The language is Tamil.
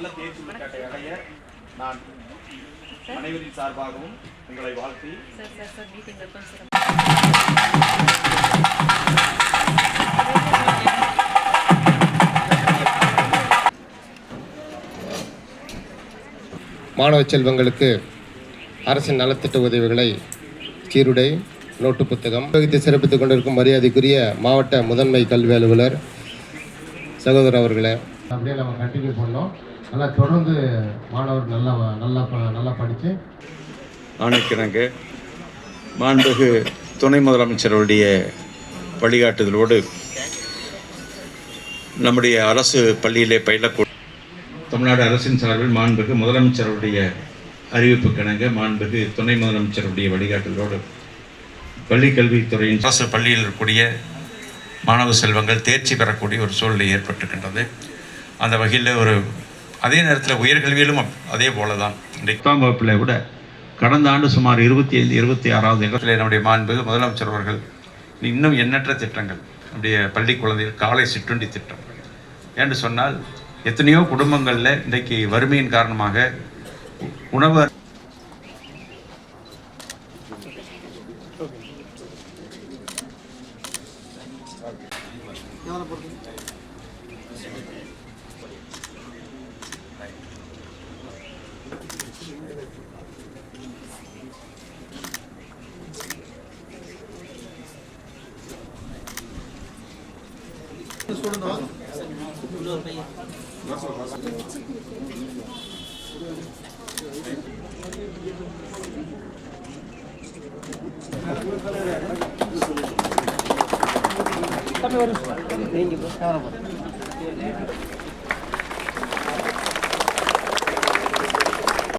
நல்ல தேர்ச்சி விளையாட்டை அடைய நான் அனைவரின் சார்பாகவும் உங்களை வாழ்த்தி மாணவ செல்வங்களுக்கு அரசின் நலத்திட்ட உதவிகளை சீருடை, நோட்டு புத்தகம் வகித்து சிறப்பித்துக் கொண்டிருக்கும் மரியாதைக்குரிய மாவட்ட முதன்மை கல்வி அலுவலர் சகோதரர் அவர்களே, அப்படியே நம்ம கண்டினியூ பண்ணோம். நல்லா தொடர்ந்து மாணவர் நல்லா படித்து ஆணைக்கிணங்க மாண்புமிகு துணை முதலமைச்சருடைய வழிகாட்டுதலோடு நம்முடைய அரசு பள்ளியிலே பயிலக்கூடிய தமிழ்நாடு அரசின் சார்பில் மாண்புமிகு முதலமைச்சருடைய அறிவிப்பு கிணங்க மாண்புமிகு துணை முதலமைச்சருடைய வழிகாட்டுதலோடு பள்ளிக்கல்வித்துறையின் அரசு பள்ளியில் இருக்கக்கூடிய மாணவ செல்வங்கள் தேர்ச்சி பெறக்கூடிய ஒரு சூழ்நிலை ஏற்பட்டிருக்கின்றது. அந்த வகையில் அதே நேரத்தில் உயர்கல்வியிலும் அதே போல தான் இன்றைக்கு 10ஆம் வகுப்பில் விட கடந்த ஆண்டு சுமார் 25-26வது இடத்துல நம்முடைய மாண்புமிகு முதலமைச்சர் அவர்கள் இன்னும் எண்ணற்ற திட்டங்கள் நம்முடைய பள்ளி குழந்தைகள் காலை சிற்றுண்டி திட்டம் என்று சொன்னால் எத்தனையோ குடும்பங்களில் இன்றைக்கு வறுமையின் காரணமாக உணவு Thank you.